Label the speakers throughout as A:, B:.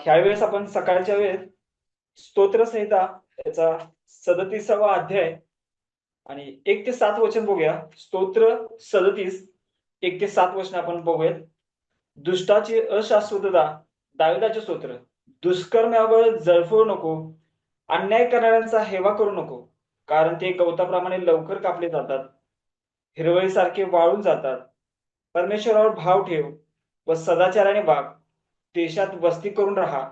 A: ह्यावेळेस आपण सकाळच्या वेळेत स्तोत्रसंहिता याचा 37वा अध्याय आणि 1 ते 7 वचन बघूया. स्तोत्र 37 1 ते 7 वचन आपण बघूयात. दुष्टाची अशाश्वतता, दाविदाचे स्तोत्र. दुष्कर्म्यावर जळफळू नको, अन्याय करणाऱ्यांचा हेवा करू नको, कारण ते गवताप्रमाणे लवकर कापले जातात, हिरवळीसारखे वाळून जातात. परमेश्वरावर भाव ठेव व सदाचाराने वाग. देशात वस्ती करून राहा,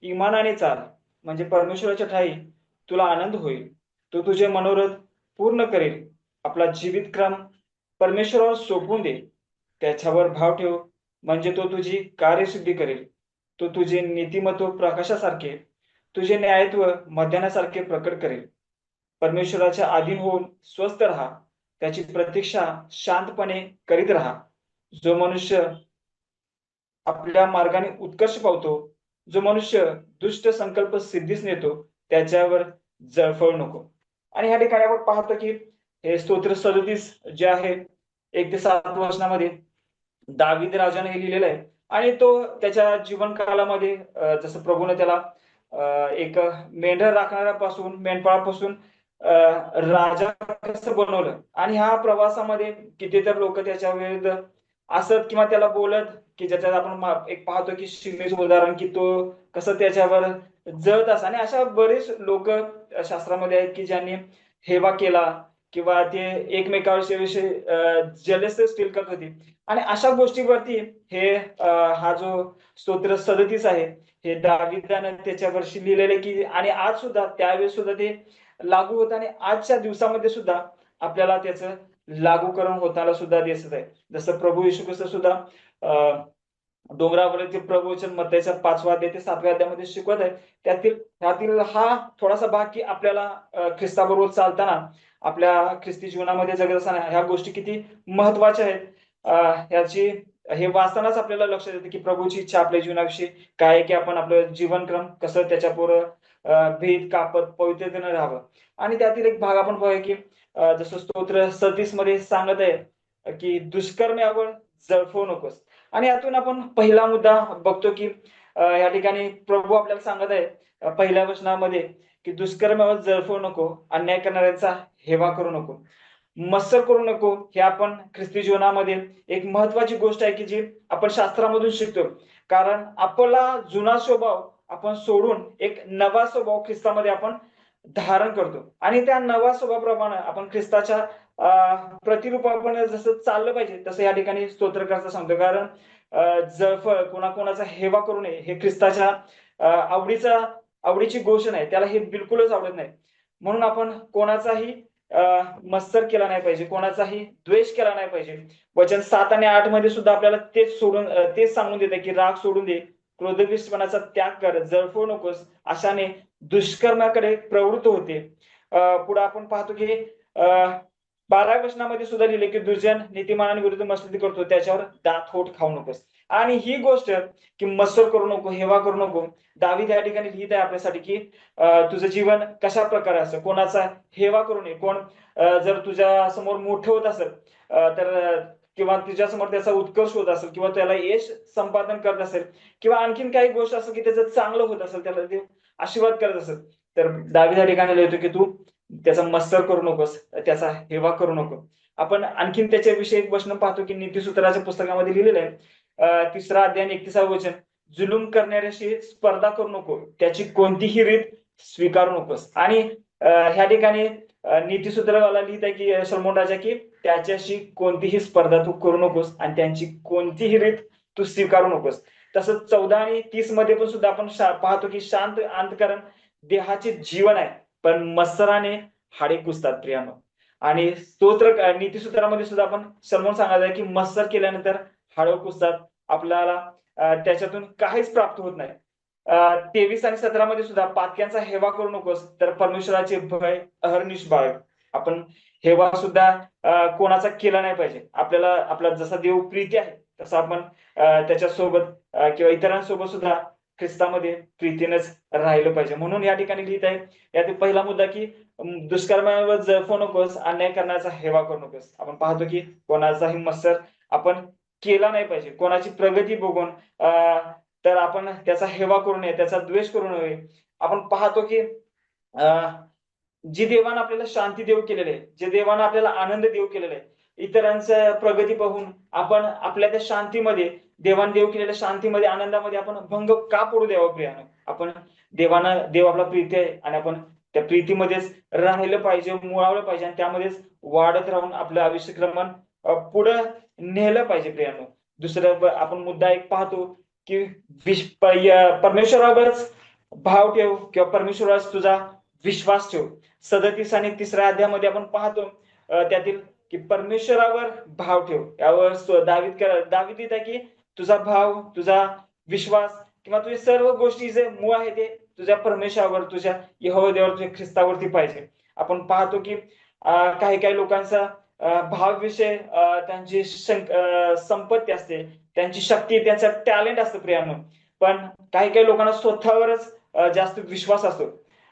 A: इमानाने चाल, म्हणजे परमेश्वराच्या ठायी तुला आनंद होईल. तो तुझे मनोरथ पूर्ण करेल. आपला जीवितक्रम परमेश्वरावर सोपवून दे. त्याच्यावर भाव ठेव, म्हणजे तो तुझी कार्यसिद्धी करेल. तो तुझे नीतिमत्व प्रकाशासारखे, तुझे न्यायत्व मध्यानासारखे प्रकट करेल. परमेश्वराच्या अधीन होऊन स्वस्थ राहा. त्याची प्रतीक्षा शांतपणे करीत राहा. जो मनुष्य आपल्या मार्गाने उत्कर्ष पावतो, जो मनुष्य दुष्ट संकल्प सिद्धीस नेतो, त्याच्यावर जळफळू नको. आणि ह्या ठिकाणी आपण पाहतो की हे स्तोत्र 37 जे आहे 1 ते 7 वचनामध्ये दावीद राजाने हे लिहिलेलं आहे. आणि तो त्याच्या जीवन कालामध्ये जसं प्रभूने त्याला एक मेंढर राखणाऱ्यापासून, मेंढपाळापासून राजा कसं बनवलं, आणि ह्या प्रवासामध्ये कितीतर लोक त्याच्या विरुद्ध असत किंवा त्याला बोलत, की ज्याच्यात आपण एक पाहतो की शिमेच उदाहरण, की तो कसं त्याच्यावर जळत असा. आणि अशा बरेच लोक शास्त्रामध्ये आहेत की ज्यांनी हेवा केला किंवा ते एकमेकाविषयी जेलस फील करत होते. आणि अशा गोष्टीवरती हे हा जो स्तोत्र 37 आहे, हे दाविदानं त्याच्यावरशी लिहिलेले की, आणि आज सुद्धा त्यावेळेस सुद्धा ते लागू होत, आणि आजच्या दिवसामध्ये सुद्धा आपल्याला त्याचं लागूकरण होताना सुद्धा दिसत आहे. जसं प्रभू येशू ख्रिस्त सुद्धा डोंगरावरचे प्रवचन मत्तयाच्या 5व्या अध्याय ते 7व्या अध्यायामध्ये शिकवत आहे. त्यातील हा थोडासा भाग की आपल्याला ख्रिस्ताबरोबर चालताना, आपल्या ख्रिस्ती जीवनामध्ये जगत असताना ह्या गोष्टी किती महत्वाच्या आहेत याची हे वाचतानाच आपल्याला लक्षात येतं की प्रभूची इच्छा आपल्या जीवनाविषयी काय आहे, की आपण आपलं जीवनक्रम कसं त्याच्यापुढं भीत कापत पवित्रतेनं राहावं. आणि त्यातील एक भाग आपण पाहूया की जसं स्तोत्र 37 मध्ये सांगत आहे की दुष्कर्म्यावर जळफळू नकोस. आणि यातून आपण पहिला मुद्दा बघतो की या ठिकाणी प्रभू आपल्याला सांगत आहे पहिल्या वचनामध्ये की दुष्कर्मावर जळफळू नको, अन्याय करणाऱ्यांचा हेवा करू नको, मत्सर करू नको. हे आपण ख्रिस्ती जीवनामध्ये एक महत्वाची गोष्ट आहे की जी आपण शास्त्रामधून शिकतो. कारण आपला जुना स्वभाव आपण सोडून एक नवा स्वभाव ख्रिस्तामध्ये आपण धारण करतो, आणि त्या नवा स्वभावाप्रमाणे आपण ख्रिस्ताच्या प्रतिरूप आपण जसं चाललं पाहिजे तसं या ठिकाणी स्तोत्रकर्ता सांगतो. कारण जळफळ कोणाकोणाचा हेवा करू नये हे ख्रिस्ताच्या आवडीची गोष्ट नाही, त्याला हे बिलकुलच आवडत नाही. म्हणून आपण कोणाचाही मत्सर केला नाही पाहिजे, कोणाचाही द्वेष केला नाही पाहिजे. वचन 7 आणि 8 मध्ये सुद्धा आपल्याला तेच सांगून देते की राग सोडून दे, क्रोधविष्टपणाचा त्याग कर, जळफळू नकोस, अशाने दुष्कर्माकडे प्रवृत्त होते. पुढे आपण पाहतो की 12व्या वचनामध्ये सुद्धा लिहिले की दुर्जन नीतिमानांविरुद्ध मस्ती करतो, त्याच्यावर दात होट खाऊ नकोस. आणि ही गोष्ट की मत्सर करू नको, हेवा करू नको, दावीद या ठिकाणी लिहित आहे आपल्यासाठी की तुझं जीवन कशा प्रकारे असं कोणाचा हेवा करू नये. कोण जर तुझ्या समोर मोठं होत असेल तर किंवा तुझ्यासमोर त्याचा उत्कर्ष होत असेल किंवा त्याला यश संपादन करत असेल किंवा आणखीन काही गोष्ट असेल की त्याचं चांगलं होत असेल, त्याला ते आशीर्वाद करत असेल, तर दावीद या ठिकाणी लिहितो की तू त्याचा मत्सर करू नकोस, त्याचा हेवा करू नको. आपण आणखीन त्याच्याविषयी एक वचन पाहतो की नीतीसूत्राच्या पुस्तकामध्ये लिहिलेलं आहे 3रा अध्याय 31 वचन, जुलूम करणाऱ्याशी स्पर्धा करू नको, त्याची कोणतीही रीत स्वीकारू नकोस. आणि ह्या ठिकाणी नीतीसूत्रवाला लिहित आहे की सलमोन राजा की त्याच्याशी कोणतीही स्पर्धा तू करू नकोस आणि त्यांची कोणतीही रीत तू स्वीकारू नकोस. तसंच 14 आणि 30 मध्ये पण सुद्धा आपण पाहतो की शांत अंतकरण देहाचे जीवन आहे, पण मत्सराने हाडे कुसतात प्रियानो. आणि नीतीसूत्रामध्ये सुद्धा आपण सलमोन सांगायचं आहे की मत्सर केल्यानंतर हाडं कुसतात, आपल्याला त्याच्यातून काहीच प्राप्त होत नाही. 23 आणि 17 मध्ये सुद्धा पातक्यांचा हेवा करू नकोस, तर परमेश्वराचे भय अहर्निश बाळ. आपण हेवा सुद्धा कोणाचा केला नाही पाहिजे. आपल्याला आपला जसा देव प्रीती आहे तसं आपण त्याच्यासोबत किंवा इतरांसोबत सुद्धा ख्रिस्तामध्ये प्रीतीनेच राहिलं पाहिजे. म्हणून या ठिकाणी लिहित आहे यातील पहिला मुद्दा की दुष्कर्मावर जळफळू नकोस, अन्याय करण्याचा हेवा करू नकोस. आपण पाहतो की कोणाचाही मत्सर आपण केला नाही पाहिजे, कोणाची प्रगती बघून तर आपण त्याचा हेवा करू नये, त्याचा द्वेष करू नये. आपण पाहतो की जी देवानं आपल्याला शांती देऊ केलेली आहे, जे देवानं आपल्याला आनंद देऊ केलेला आहे, इतरांचं प्रगती पाहून आपण आपल्या त्या शांतीमध्ये, देवाने देऊ केलेल्या शांतीमध्ये, आनंदामध्ये आपण भंग का पडू द्यावा प्रियानं? आपण देव आपला प्रीती आहे आणि आपण त्या प्रीतीमध्येच राहिलं पाहिजे, मुळावलं पाहिजे आणि त्यामध्येच वाढत राहून आपलं आयुष्यक्रमण पुढं नेलं पाहिजे प्रियानो. दुसरं आपण मुद्दा एक पाहतो की परमेश्वरावरच भाव ठेव किंवा परमेश्वरावर तुझा विश्वास ठेव. 37 आणि 3 अध्यायामध्ये आपण पाहतो त्यातील की परमेश्वरावर भाव ठेव. यावर दावीद लिहित आहे की तुझा भाव, तुझा विश्वास किंवा तुझे सर्व गोष्टी जे मूळ आहे ते तुझ्या परमेश्वरावर, तुझ्या यहोवा देवावर, तुझ्या ख्रिस्तावरती पाहिजे. आपण पाहतो की काही काही लोकांचा भावविषय त्यांची संपत्ती असते, त्यांची शक्ती, त्यांचं टॅलेंट असतं प्रियानो. पण काही काही लोकांना स्वतःवरच जास्त विश्वास असतो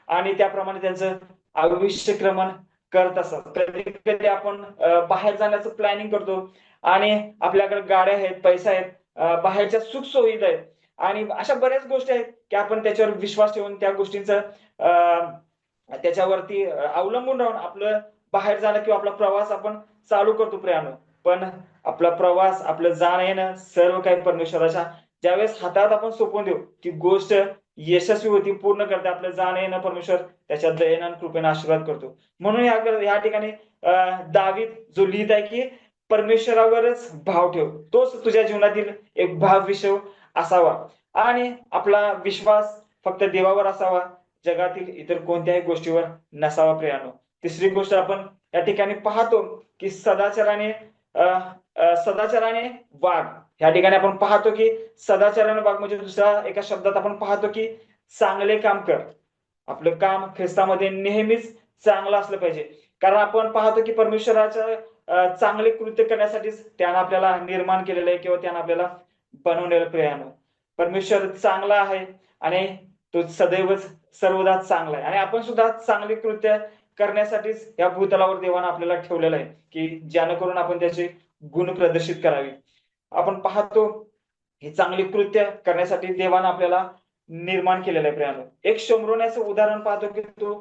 A: आणि त्याप्रमाणे त्यांचं आयुष्यक्रमण करत असतात. कधी कधी आपण बाहेर जाण्याचं प्लॅनिंग करतो आणि आपल्याकडे गाड्या आहेत, पैसा आहेत, बाहेरच्या सुखसुविधा आहेत आणि अशा बऱ्याच गोष्टी आहेत की आपण त्याच्यावर विश्वास ठेवून त्या गोष्टींचं त्याच्यावरती अवलंबून राहून आपलं बाहेर जाणं किंवा आपला प्रवास आपण चालू करतो प्रियानो. पण आपला प्रवास, आपलं जाणं येणं सर्व काही परमेश्वराच्या ज्यावेळेस हातात आपण सोपवून देऊ, ती गोष्ट यशस्वी होती, पूर्ण करते. आपलं जाणं येणं परमेश्वर त्याच्या दयेनं आणि कृपेनं आशीर्वाद करतो. म्हणून या ठिकाणी दावीद जो लिहित आहे की परमेश्वरावरच भाव ठेव, तोच तुझ्या जीवनातील एक भाव विषय असावा आणि आपला विश्वास फक्त देवावर असावा, जगातील इतर कोणत्याही गोष्टीवर नसावा प्रियानो. तिसरी गोष्ट आपण या ठिकाणी पाहतो की सदाचाराने वाग. या ठिकाणी आपण पाहतो की सदाचाराने वाग म्हणजे दुसऱ्या एका शब्दात आपण पाहतो की चांगले काम कर. आपलं काम ख्रिस्तामध्ये नेहमीच चांगलं असलं पाहिजे, कारण आपण पाहतो की परमेश्वराचं चांगले कृत्य करण्यासाठीच त्यानं आपल्याला निर्माण केलेलं आहे किंवा त्यानं आपल्याला बनवलेलं प्रियानो. परमेश्वर चांगला आहे आणि तो सदैवच सर्वदा चांगला आहे आणि आपण सुद्धा चांगले कृत्य करण्यासाठीच या भूतलावर देवानं आपल्याला ठेवलेलं आहे की ज्यानं आपण त्याचे गुण प्रदर्शित करावे. आपण पाहतो हे चांगली कृत्य करण्यासाठी देवानं आपल्याला निर्माण केलेलं आहे प्रियानो. एक शमरोनाचं उदाहरण पाहतो की तो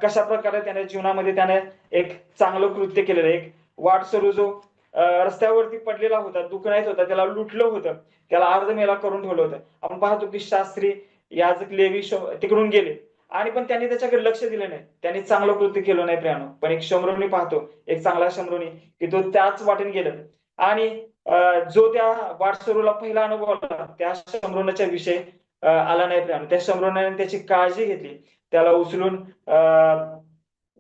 A: कशा प्रकारे त्याने जीवनामध्ये त्याने एक चांगलं कृत्य केलेलं आहे. एक वाटसरू जो रस्त्यावरती पडलेला होता, दुखण्यात होता, त्याला लुटलं होतं, त्याला अर्धमेला करून ठेवलं होतं. आपण पाहतो की शास्त्री, याजक, लेवी तिकडून गेले आणि पण त्यांनी त्याच्याकडे लक्ष दिलं नाही, त्यांनी चांगलं कृत्य केलं नाही प्रियानो. पण एक शमरोनी पाहतो, एक चांगला शमरोनी की तो त्याच वाटेने गेला आणि जो त्या वाटसरूला पहिला अनुभव आला त्या शमरोनाच्या विषयी आला नाही प्रियानो. त्या शमरोनाने त्याची काळजी घेतली, त्याला उचलून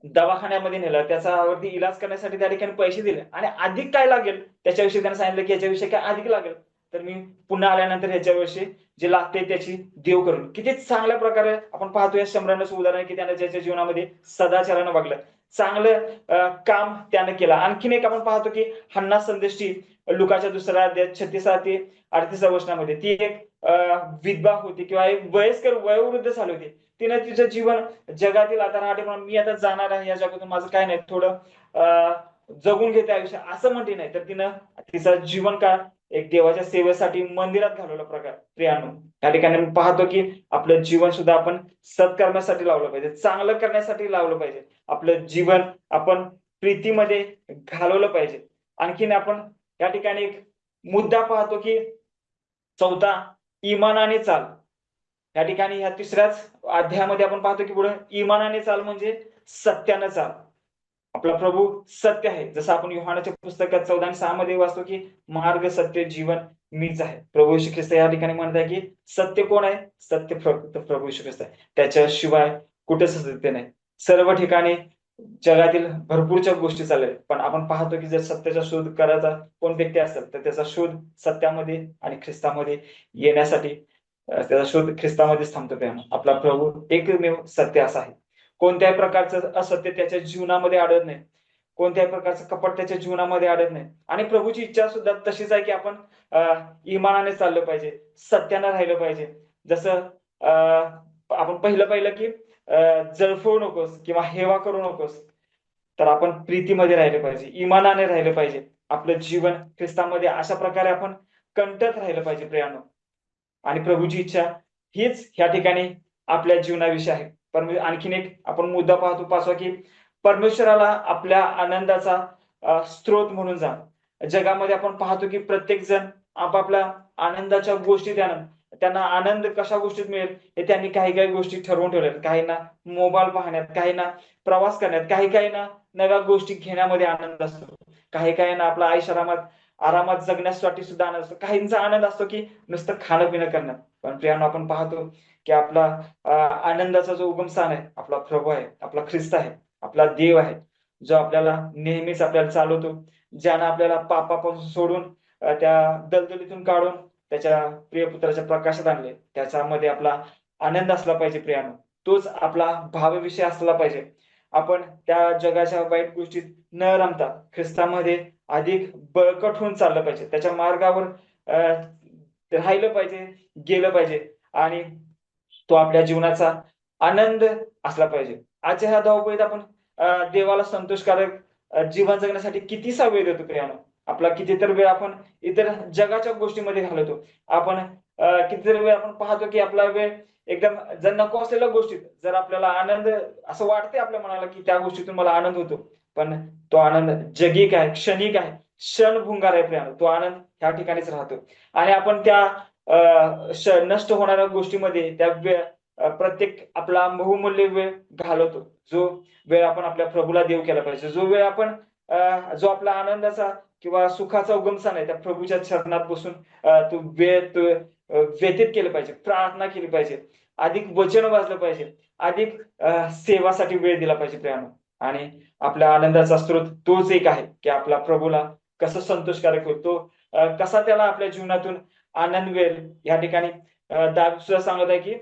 A: दवाखान्यामध्ये नेलं, त्याच्यावरती इलाज करण्यासाठी त्या ठिकाणी पैसे दिले आणि अधिक काय लागेल त्याच्याविषयी त्याने सांगितलं की याच्याविषयी काय अधिक लागेल तर मी पुन्हा आल्यानंतर ह्याच्याविषयी जे लागते त्याची देव करून. किती चांगल्या प्रकारे आपण पाहतो या शमरानाचं उदाहरण की त्याने ज्याच्या जीवनामध्ये सदाचारानं वागलं, चांगलं काम त्यानं केलं. आणखीन एक आपण पाहतो की हन्ना संदेशची लुकाच्या 2 अध्याय 36 ते 38 वचनामध्ये ती एक विधवा होती किंवा एक वयस्कर वयोवृद्ध झाली होती. तिने तिचं जीवन जगातील आता राहते म्हणून मी आता जाणार आहे या जगातून, माझं काय नाही, थोडं जगून घेते आयुष्य असं म्हणते नाही, तर तिनं तिचा जीवन काळ एक देवाच्या सेवेसाठी मंदिरात घालवला प्रकार प्रियानो. या ठिकाणी मी पाहतो की आपलं जीवन सुद्धा आपण सत्कर्मासाठी लावलं पाहिजे, चांगलं करण्यासाठी लावलं पाहिजे. आपलं जीवन आपण प्रीतीमध्ये घालवलं पाहिजे. आणखीन आपण या ठिकाणी एक मुद्दा पाहतो की 4 इमानाने चाल. या ठिकाणी ह्या 3ऱ्याच अध्यायामध्ये आपण पाहतो की पुढे इमानाने चाल म्हणजे सत्यानं चाल. आपला प्रभू सत्य आहे, जसं आपण योहानाच्या पुस्तकात 14 आणि 6 मध्ये वाचतो की मार्ग, सत्य, जीवन मीच आहे. प्रभू येशू ख्रिस्त या ठिकाणी म्हणत आहे की सत्य कोण आहे? सत्य फक्त प्रभू येशू ख्रिस्त आहे, त्याच्याशिवाय कुठेच सत्य नाही. सर्व ठिकाणी जगातील भरपूरच्या गोष्टी चालल्या, पण आपण पाहतो की जर सत्याचा शोध करायचा कोण व्यक्ती असेल तर त्याचा शोध सत्यामध्ये आणि ख्रिस्तामध्ये येण्यासाठी त्याचा शोध ख्रिस्तामध्येच थांबतो. त्यामुळे आपला प्रभू एकमेव सत्य असा आहे. कोणत्याही प्रकारचं असत्य त्याच्या जीवनामध्ये आढळत नाही, कोणत्याही प्रकारचं कपट त्याच्या जीवनामध्ये आढळत नाही. आणि प्रभूची इच्छा सुद्धा तशीच आहे की आपण इमानाने चाललं पाहिजे, सत्यानं राहिलं पाहिजे. जसं आपण पाहिलं की जळफळू नकोस किंवा हेवा करू नकोस, तर आपण प्रीतीमध्ये राहिलं पाहिजे, इमानाने राहिलं पाहिजे. आपलं जीवन ख्रिस्तामध्ये अशा प्रकारे आपण कंटक राहिलं पाहिजे प्रियानो. आणि प्रभूची इच्छा हीच ह्या ठिकाणी आपल्या जीवनाविषयी आहे. आणखीन एक आपण मुद्दा पाहतो 5वा की परमेश्वराला आपल्या आनंदाचा स्रोत म्हणून जा. जगामध्ये आपण पाहतो की प्रत्येक जण आपापल्या आनंदाच्या गोष्टी त्यांना आनंद कशा गोष्टीत मिळेल हे त्यांनी काही काही गोष्टी ठरवून ठेवल्यात. काहींना मोबाईल पाहण्यात, काहींना प्रवास करण्यात, काहींना नव्या गोष्टी घेण्यामध्ये आनंद असतो, काहींना आपला आरामात आरामात जगण्यासाठी सुद्धा आनंद असतो, काहींचा आनंद असतो की नुसतं खाणं पिणं करण्यात. पण प्रियानो आपण पाहतो की आपला आनंदाचा जो उगमस्थान आहे आपला प्रभू आहे, आपला ख्रिस्त आहे, आपला देव आहे, जो आपल्याला नेहमीच आपल्याला चालवतो, ज्यानं आपल्याला पापापासून सोडून त्या दलदलीतून काढून त्याच्या प्रियपुत्राच्या प्रकाशात आणले. त्याच्यामध्ये आपला आनंद असला पाहिजे प्रियानो. तोच आपला भावविषय असला पाहिजे. आपण त्या जगाच्या वाईट गोष्टीत न रमता ख्रिस्तामध्ये अधिक बळकट होऊन चाललं पाहिजे. त्याच्या मार्गावर राहिलं पाहिजे, गेलं पाहिजे आणि तो आपल्या जीवनाचा आनंद असला पाहिजे. आजच्या ह्या धावपळीत आपण देवाला संतोषकारक जीवन जगण्यासाठी कितीसा वेळ देतो प्रियानो. आपला कितीतर वेळ आपण इतर जगाच्या गोष्टीमध्ये घालवतो. आपण कितीतरी वेळ आपण पाहतो की आपला वेळ एकदम जर नको असलेल्या गोष्टीत जर आपल्याला आनंद असं वाटते आपल्या मनाला की त्या गोष्टीतून मला आनंद होतो, पण तो आनंद जगिक आहे, क्षणिक आहे, क्षणभंगार आहे प्रियानो. तो आनंद ह्या ठिकाणीच राहतो आणि आपण त्या नष्ट होणाऱ्या गोष्टीमध्ये त्या प्रत्येक आपला बहुमूल्य वेळ घालवतो. जो वेळ आपण आपल्या प्रभूला देव केला पाहिजे, जो वेळ आपण जो आपला आनंदाचा किंवा सुखाचा उगमस्थान आहे त्या प्रभूच्या चरणात बसून तो वेळ व्यतीत केलं पाहिजे, प्रार्थना केली पाहिजे, अधिक वचन वाचलं पाहिजे, अधिक सेवासाठी वेळ दिला पाहिजे प्रियानो. आणि आपल्या आनंदाचा स्रोत तोच एक आहे की आपला प्रभूला कसं संतोषकारक होईल, तो कसा त्याला आपल्या जीवनातून आनंद मिळेल. या ठिकाणी दावीद सुद्धा सांगत आहे की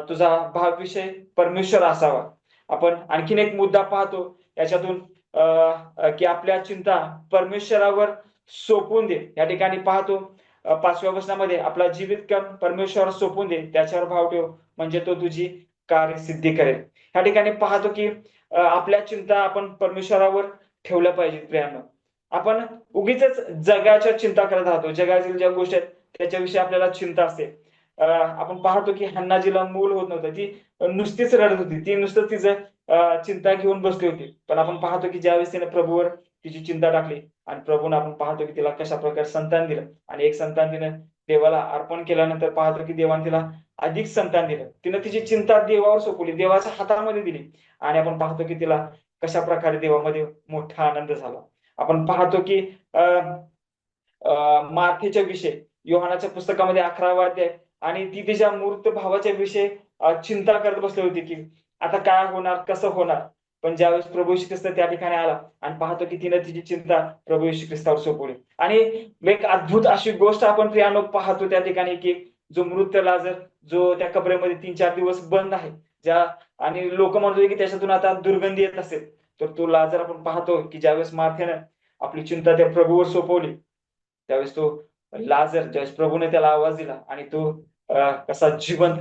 A: तुझा भावविषय परमेश्वर असावा. आपण आणखीन एक मुद्दा पाहतो याच्यातून की आपल्या चिंता परमेश्वरावर सोपवून दे. या ठिकाणी पाहतो 5व्या वचनामध्ये आपला जीवित काम परमेश्वरावर सोपवून दे, त्याच्यावर भाव ठेव, म्हणजे तो तुझी कार्यसिद्धी करेल. या ठिकाणी पाहतो की आपल्या चिंता आपण परमेश्वरावर ठेवल्या पाहिजे प्रियानो. आपण उगीच जगाच्या चिंता करत राहतो, जगातील ज्या गोष्टी आहेत त्याच्याविषयी आपल्याला चिंता असते. आपण पाहतो की हन्ना जिला मूल होत नव्हतं, ती नुसतीच रडत होती, ती नुसतं तिचं चिंता घेऊन बसली होती. पण आपण पाहतो की ज्यावेळेस तिने प्रभूवर तिची चिंता टाकली आणि प्रभूने आपण पाहतो की तिला कशा प्रकारे संतान दिलं आणि एक संतान तिने देवाला अर्पण केल्यानंतर पाहतो की देवाने तिला अधिक संतान दिलं. तिने तिची चिंता देवावर सोपवली, देवाच्या हातामध्ये दिली आणि आपण पाहतो की तिला कशा प्रकारे देवामध्ये मोठा आनंद झाला. आपण पाहतो की मार्थेच्या विषय योहानाच्या पुस्तकामध्ये 11वा अध्याय आणि ती तिच्या मूर्त भावाच्या विषयी चिंता करत बसली होती की आता काय होणार, कसं होणार. पण ज्यावेळेस प्रभू येशू ख्रिस्त त्या ठिकाणी आला आणि पाहतो की तिने तिची चिंता प्रभू येशू ख्रिस्तावर सोपवली. आणि एक अद्भुत अशी गोष्ट आपण प्रियानो पाहतो त्या ठिकाणी की जो मृत लाजर जो त्या कबरेमध्ये 3-4 दिवस बंद आहे, ज्या आणि लोक म्हणतो की त्याच्यातून आता दुर्गंधी येत असेल, तर तो लाजर आपण पाहतो की ज्यावेळेस मार्थेनं आपली चिंता त्या प्रभूवर सोपवली त्यावेळेस तो लाजर ज्यावेळेस प्रभूने त्याला आवाज दिला आणि तो कसा जिवंत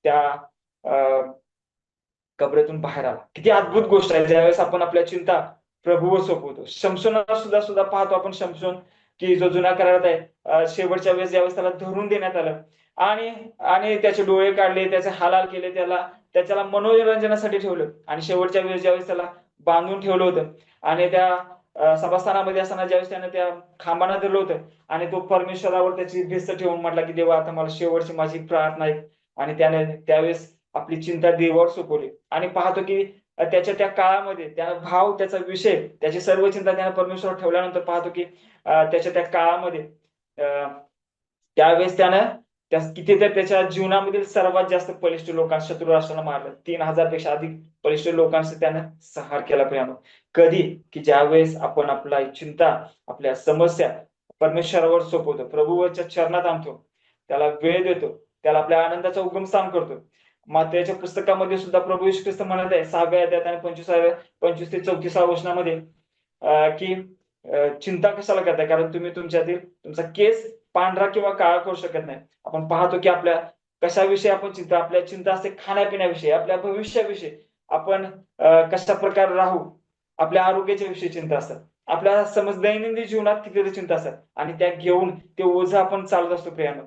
A: त्या कबरेतून बाहेर आला. किती अद्भुत गोष्ट आहे ज्यावेळेस आपण आपल्या चिंता प्रभूवर सोपवतो. शमशोनाला सुद्धा पाहतो आपण, शमशोन की जो जुना करारात आहे, शेवटच्या वेळेस ज्यावेळेस त्याला धरून देण्यात आलं आणि आणि त्याचे डोळे काढले, त्याचे हालाल केले, त्याला मनोरंजनासाठी ठेवलं आणि शेवटच्या वेळेस ज्यावेळेस त्याला बांधून ठेवलं होतं आणि त्या सभास्थानामध्ये असताना ज्यावेळेस त्यानं त्या खांबानं धरलं होतं आणि तो परमेश्वरावर त्याची भिस्त ठेवून म्हटला की देवा आता मला शेवटची माझी प्रार्थना आहे आणि त्याने त्यावेळेस आपली चिंता देवावर सोपवली. आणि पाहतो की त्याच्या त्या काळामध्ये त्यानं भाव, त्याचा विषय, त्याची सर्व चिंता त्यानं परमेश्वरावर ठेवल्यानंतर पाहतो की त्याच्या त्या काळामध्ये त्यावेळेस त्यानं कितीतरी त्याच्या जीवनामधील सर्वात जास्त बलिष्ठ लोकांना, शत्रू राष्ट्रांना मारलं. 3000 पेक्षा अधिक बलिष्ठ लोकांचा त्यानं संहार केला प्रियानो. कधी की ज्यावेळेस आपण आपला चिंता, आपल्या समस्या परमेश्वरावर सोपवतो, प्रभूच्या चरणात आणतो, त्याला वेळ देतो, त्याला आपल्या आनंदाचा उगमस्थान करतो. मातेच्या पुस्तकामध्ये सुद्धा प्रभू येशू ख्रिस्त म्हणत आहे 6व्या अध्यायात आणि 25 ते 34 वचनामध्ये की चिंता कशाला करताय, कारण तुम्ही तुमचा केस पांढरा किंवा काळा करू शकत नाही. आपण पाहतो की आपल्या कशाविषयी आपण चिंता, आपल्या चिंता असते खाण्यापिण्याविषयी, आपल्या भविष्याविषयी, आपण कशा प्रकारे राहू, आपल्या आरोग्याच्या विषयी चिंता असतात, आपल्या दैनंदिन जीवनात किती चिंता असतात आणि त्या घेऊन ते ओझं आपण चालत असतो प्रियानो.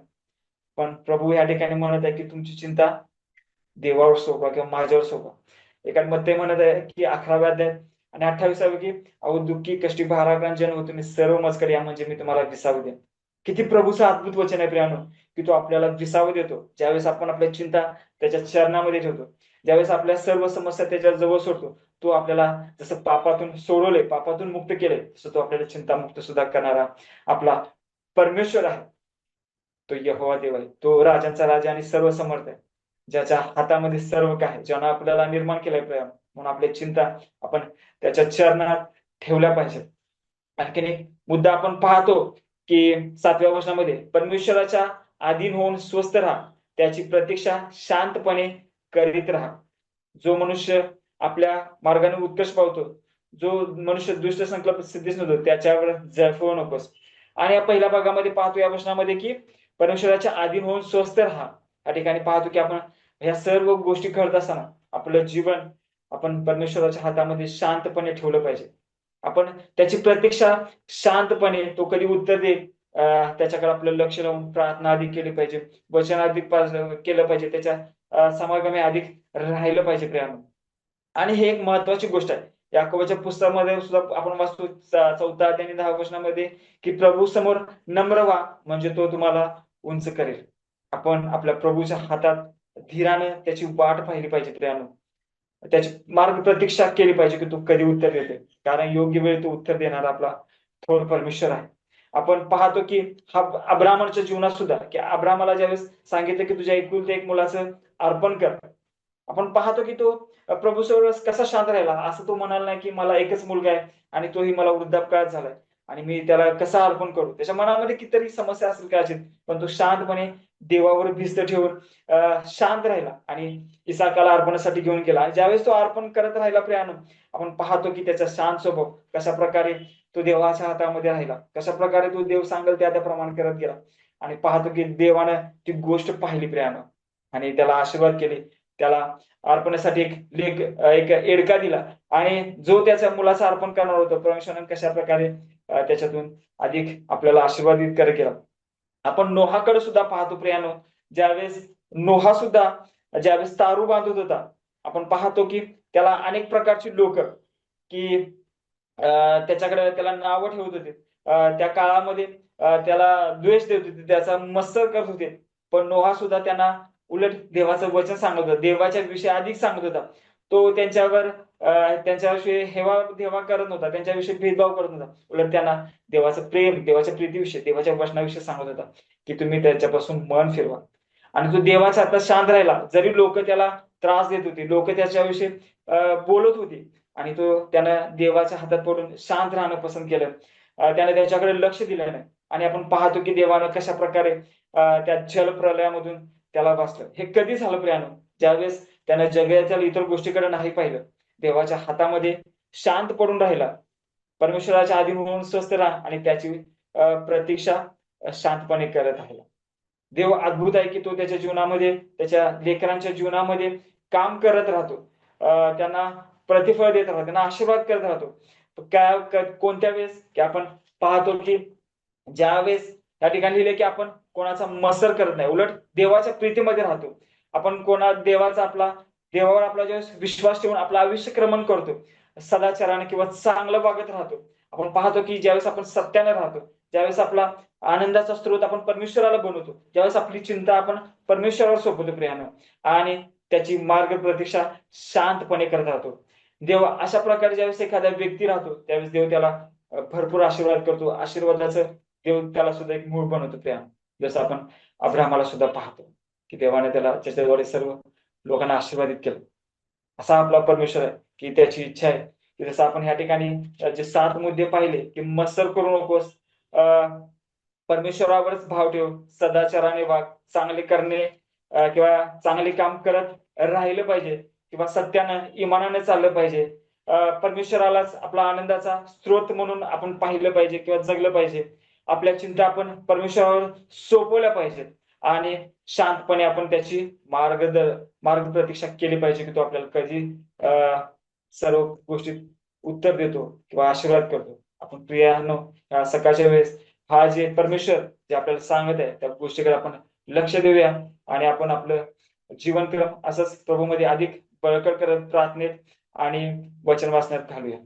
A: पण प्रभू या ठिकाणी म्हणत आहे की तुमची चिंता देवावर सोपवा किंवा माझ्यावर सोपवा. एखाद मध्ये म्हणत आहे की 11व्या अध्यायात आणि 28व्या की अहो दुःखी कष्टी भाराक्रांत हो तुम्ही सर्व मजकर या म्हणजे मी तुम्हाला विसावू देईन. किती प्रभूचं अद्भुत वचन आहे प्रियानो, की तो आपल्याला विसावू देतो ज्यावेळेस आपण आपल्या चिंता त्याच्या चरणामध्ये ठेवतो, ज्यावेळेस आपल्या सर्व समस्या त्याच्या जवळ सोडतो. तो आपल्याला जसं पापातून सोडवले, पापातून मुक्त केले, तसं तो आपल्याला चिंतामुक्त सुद्धा करणारा आपला परमेश्वर आहे. तो यहोवा देव आहे, तो राजांचा राजा आणि सर्व समर्थ आहे, ज्याच्या हातामध्ये सर्व काय, ज्यानं आपल्याला निर्माण केलंय प्रेम. म्हणून आपली चिंता आपण त्याच्या चरणात ठेवल्या पाहिजे. आणखीन एक मुद्दा आपण पाहतो की 7व्या वचनामध्ये परमेश्वराच्या अधीन होऊन स्वस्थ राहा, त्याची प्रतीक्षा शांतपणे करीत राहा. जो मनुष्य आपल्या मार्गाने उत्कर्ष पावतो, जो मनुष्य दुष्ट संकल्प सिद्धीस नव्हतो, त्याच्यावर जळफळू नकोस. आणि या पहिल्या भागामध्ये पाहतो या वचनामध्ये की परमेश्वराच्या अधीन होऊन स्वस्थ राहा. या ठिकाणी पाहतो की आपण ह्या सर्व गोष्टी करत असताना आपलं जीवन आपण परमेश्वराच्या हातामध्ये शांतपणे ठेवलं पाहिजे. आपण त्याची प्रतीक्षा शांतपणे, तो कधी उत्तर देईल त्याच्याकडे आपलं लक्ष लावून प्रार्थना अधिक केली पाहिजे, वचन अधिक केलं पाहिजे, त्याच्या समागमे अधिक राहिलं पाहिजे प्रेमाने. आणि हे एक महत्वाची गोष्ट आहे. याकोबाच्या पुस्तकामध्ये सुद्धा आपण वाचतो 4 आणि 10 वचनामध्ये की प्रभू समोर नम्र व्हा म्हणजे तो तुम्हाला उंच करेल. आपण आपल्या प्रभूच्या हातात धीरानं त्याची वाट पाहिली पाहिजे प्रियानो. त्याची मार्ग प्रतीक्षा केली पाहिजे की तो कधी उत्तर देते, कारण योग्य वेळी तो उत्तर देणारा आपला थोर परमेश्वर आहे. आपण पाहतो की हा अब्राहमाच्या जीवनात सुद्धा की अब्राहमाला ज्यावेळेस सांगितलं की तुझ्या एकुलत्या एक मुलाचं अर्पण कर, आपण पाहतो की तो प्रभू समोर कसा शांत राहिला. असं तो म्हणाला नाही की मला एकच मुलगा आहे आणि तोही मला वृद्धापकाळात झालाय आणि मी त्याला कसं अर्पण करू. त्याच्या मनामध्ये कितीतरी समस्या असेल कदाचित, पण तो शांतपणे देवावर भिस्त ठेवून शांत राहिला आणि इसाकाला अर्पणासाठी घेऊन गेला. आणि ज्यावेळेस तो अर्पण करत राहिला प्रियानो, आपण पाहतो की त्याचा शांत स्वभाव कशा प्रकारे तो देवाच्या हातामध्ये राहिला, कशा प्रकारे तो देव सांगेल त्याप्रमाणे करत गेला. आणि पाहतो की देवानं ती गोष्ट पाहिली प्रियानो आणि त्याला आशीर्वाद केले, त्याला अर्पणासाठी एक एडका दिला. आणि जो त्याच्या मुलाचं अर्पण करणार होतं, परमेश्वराने कशा प्रकारे त्याच्यातून अधिक आपल्याला आशीर्वादित करत गेला. आपण नोहाकडे सुद्धा पाहतो प्रियानो, ज्यावेळेस नोहा सुद्धा ज्यावेळेस तारू बांधत होता, आपण पाहतो की त्याला अनेक प्रकारची लोक की त्याच्याकडे त्याला नावं ठेवत होते, त्या काळामध्ये त्याला द्वेष देत होते, त्याचा मत्सर करत होते. पण नोहा सुद्धा त्यांना उलट देवाचं वचन सांगत होता, देवाच्या विषयी अधिक सांगत होता. तो त्यांच्यावर त्यांच्याविषयी हेवा देवा करत नव्हता, त्यांच्याविषयी भेदभाव करत नव्हता. उलट त्यांना देवाचं प्रेम, देवाच्या प्रीतीविषयी, देवाच्या वचनाविषयी सांगत होता की तुम्ही त्याच्यापासून मन फिरवा. आणि तो देवाच्या हातात शांत राहिला, जरी लोक त्याला त्रास देत होते, लोक त्याच्याविषयी बोलत होते, आणि तो त्यानं देवाच्या हातात पडून शांत राहणं पसंत केलं. त्याने त्याच्याकडे लक्ष दिलं नाही. आणि आपण पाहतो की देवानं कशा प्रकारे त्या जल प्रलयामधून त्याला वाचलं. हे कधी झालं प्रियानो, ज्यावेळेस त्यानं जगाच्या इतर गोष्टीकडे नाही पाहिलं, देवाच्या हातामध्ये शांत पडून राहिला, परमेश्वराच्या अधीन होऊन स्वस्थ राहा आणि त्याची प्रतीक्षा शांतपणे करत राहिला. देव अद्भुत आहे की तो त्याच्या जीवनामध्ये, त्याच्या लेकरांच्या जीवनामध्ये काम करत राहतो, त्यांना प्रतिफळ देत राहतो, त्यांना आशीर्वाद करत राहतो. कोणत्या वेळेस की आपण पाहतो की ज्या वेळेस त्या ठिकाणी लिहिले की आपण कोणाचा मत्सर करत नाही, उलट देवाच्या प्रीतीमध्ये राहतो. आपण देवावर आपला ज्यावेळेस विश्वास ठेवून आपलं आयुष्य क्रमण करतो, सदाचाराने किंवा चांगलं वागत राहतो. आपण पाहतो की ज्यावेळेस आपण सत्याने राहतो, ज्यावेळेस आपला आनंदाचा स्रोत आपण परमेश्वराला बनवतो, ज्यावेळेस आपली चिंता आपण परमेश्वरावर सोपवतो प्रियानं, आणि त्याची मार्ग प्रतीक्षा शांतपणे करत राहतो. देव अशा प्रकारे ज्यावेळेस एखादा व्यक्ती राहतो, त्यावेळेस देव त्याला भरपूर आशीर्वाद करतो. आशीर्वादाचं देव त्याला सुद्धा एक मूळ बनवतो प्रिया. जसं आपण अब्राहमाला सुद्धा पाहतो की देवाने त्याला त्याच्याद्वारे सर्व लोकांना आशीर्वादित केलं. असा आपला परमेश्वर आहे की त्याची इच्छा आहे की जसं आपण ह्या ठिकाणी जे 7 मुद्दे पाहिले की मत्सर करू नकोस, परमेश्वरावरच भाव ठेव, सदाचाराने वाग, चांगले करणे किंवा चांगले काम करत राहिलं पाहिजे, किंवा सत्यानं इमानाने चाललं पाहिजे, परमेश्वरालाच आपला आनंदाचा स्रोत म्हणून आपण पाहिलं पाहिजे किंवा जगलं पाहिजे. आपल्या चिंता आपण परमेश्वरावर सोपवल्या पाहिजेत आणि शांतपणे आपण त्याची मार्ग प्रतीक्षा केली पाहिजे की तो आपल्याला कधी सर्व गोष्टीत उत्तर देतो किंवा आशीर्वाद करतो. आपण प्रियानो सकाळच्या वेळेस हा जे परमेश्वर जे आपल्याला सांगत आहे त्या गोष्टीकडे आपण लक्ष देऊया आणि आपण आपलं जीवनक्रम असंच प्रभूमध्ये अधिक बळकट करत प्रार्थनेत आणि वचन वाचण्यात घालूया.